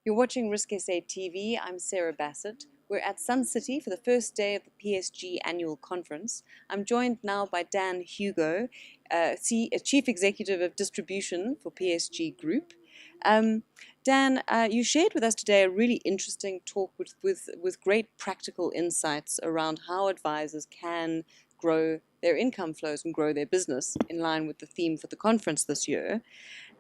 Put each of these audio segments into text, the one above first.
You're watching Risk SA TV. I'm Sarah Bassett. We're at Sun City for the first day of the PSG Annual Conference. I'm joined now by Dan Hugo, Chief Executive of Distribution for PSG Group. Dan, you shared with us today a really interesting talk with great practical insights around how advisors can grow their income flows and grow their business in line with the theme for the conference this year.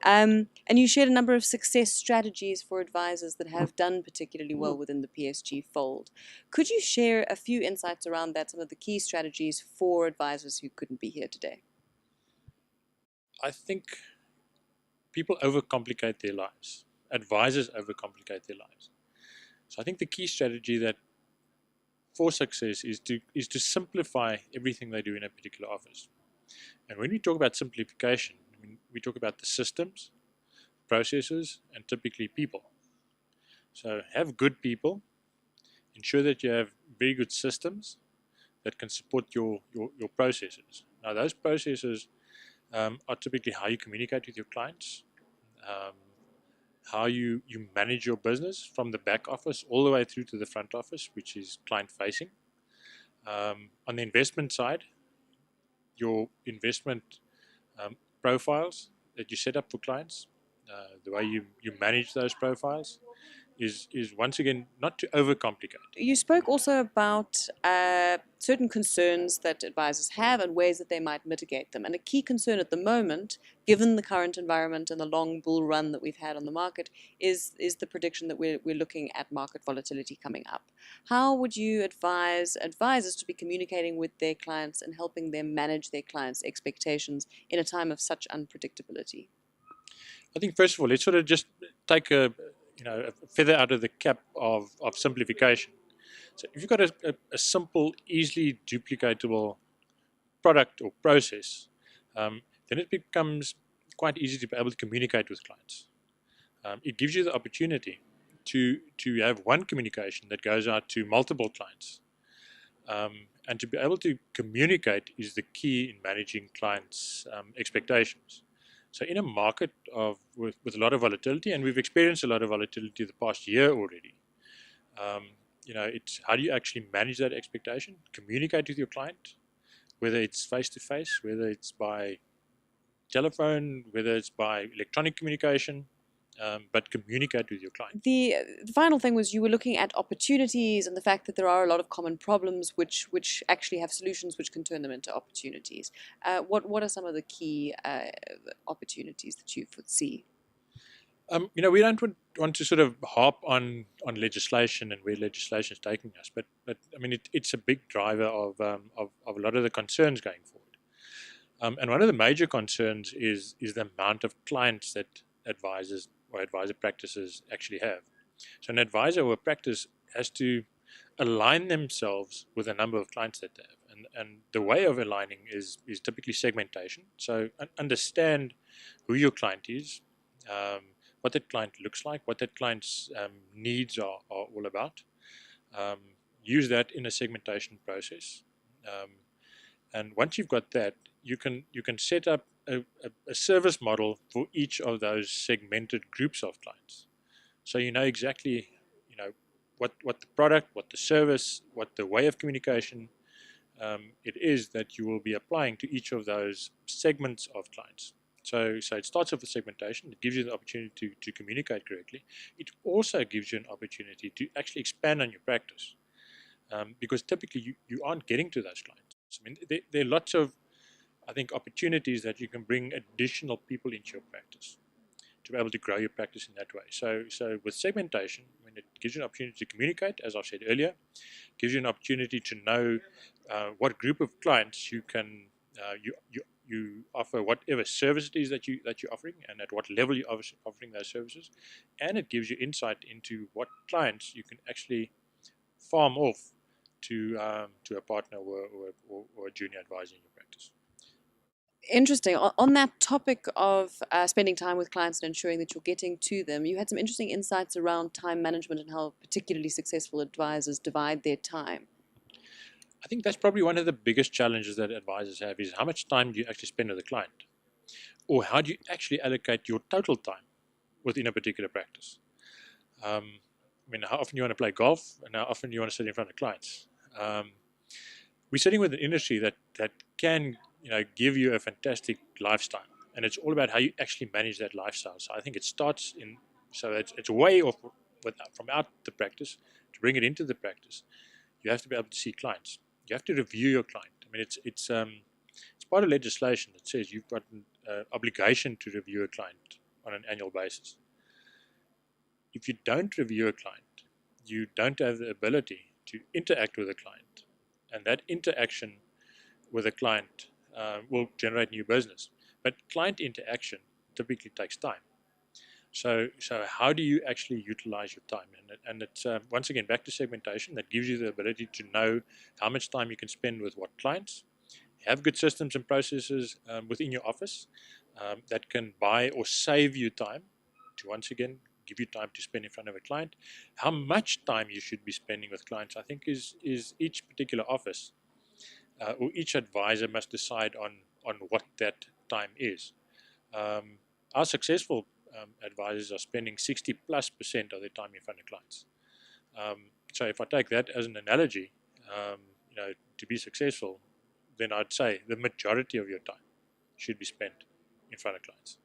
And you shared a number of success strategies for advisors that have done particularly well within the PSG fold. Could you share a few insights around that, some of the key strategies for advisors who couldn't be here today? I think people overcomplicate their lives. Advisors overcomplicate their lives. So I think the key strategy that for success is to simplify everything they do in a particular office. And when we talk about simplification, I mean, we talk about the systems, processes, and typically people. So have good people, ensure that you have very good systems that can support your processes. Now those processes are typically how you communicate with your clients, how you manage your business from the back office all the way through to the front office, which is client facing. On the investment side, your investment profiles that you set up for clients, the way you manage those profiles is once again not to overcomplicate. You spoke also about certain concerns that advisors have and ways that they might mitigate them. And a key concern at the moment, given the current environment and the long bull run that we've had on the market, is the prediction that we're looking at market volatility coming up. How would you advise advisors to be communicating with their clients and helping them manage their clients' expectations in a time of such unpredictability? I think first of all, let's sort of just take a feather out of the cap of simplification. So if you've got a simple, easily duplicatable product or process, then it becomes quite easy to be able to communicate with clients. It gives you the opportunity to have one communication that goes out to multiple clients. And to be able to communicate is the key in managing clients' expectations. So in a market with a lot of volatility, and we've experienced a lot of volatility the past year already, it's how do you actually manage that expectation, communicate with your client, whether it's face-to-face, whether it's by telephone, whether it's by electronic communication, but communicate with your client. The final thing was you were looking at opportunities and the fact that there are a lot of common problems which actually have solutions which can turn them into opportunities. What are some of the key opportunities that you foresee? We don't want to sort of harp on legislation and where legislation is taking us, but I mean it's a big driver of a lot of the concerns going forward. And one of the major concerns is the amount of clients that advisors or advisor practices actually have. So an advisor or a practice has to align themselves with the number of clients that they have. And the way of aligning is typically segmentation. So understand who your client is, what that client looks like, what that client's needs are all about. Use that in a segmentation process. And once you've got that, you can set up a service model for each of those segmented groups of clients. So you know exactly what the product, what the service, what the way of communication it is that you will be applying to each of those segments of clients. So it starts off with segmentation. It gives you the opportunity to communicate correctly. It also gives you an opportunity to actually expand on your practice, because typically you aren't getting to those clients. So, I mean, there are lots of, I think, opportunities that you can bring additional people into your practice to be able to grow your practice in that way. So with segmentation, when it gives you an opportunity to communicate, as I've said earlier, gives you an opportunity to know what group of clients you can you offer whatever service it is that you're offering and at what level you're offering those services, and it gives you insight into what clients you can actually farm off to a partner or a junior advisor in your practice. Interesting. On that topic of spending time with clients and ensuring that you're getting to them, you had some interesting insights around time management and how particularly successful advisors divide their time. I think that's probably one of the biggest challenges that advisors have is how much time do you actually spend with a client? Or how do you actually allocate your total time within a particular practice? I mean, how often you want to play golf and how often you want to sit in front of clients. Um, we're sitting with an industry that can give you a fantastic lifestyle, and it's all about how you actually manage that lifestyle. So I think it starts in so it's a way of from out the practice to bring it into the practice. You have to be able to see clients. You have to review your client. I mean, it's part of legislation that says you've got an obligation to review a client on an annual basis. If you don't review a client, you don't have the ability to interact with a client, and that interaction with a client will generate new business. But client interaction typically takes time. So how do you actually utilize your time? And it's once again back to segmentation that gives you the ability to know how much time you can spend with what clients. Have good systems and processes within your office that can buy or save you time to once again give you time to spend in front of a client. How much time you should be spending with clients, I think, is each particular office or each advisor must decide on what that time is. Our successful advisors are spending 60+% of their time in front of clients. So if I take that as an analogy, to be successful, then I'd say the majority of your time should be spent in front of clients.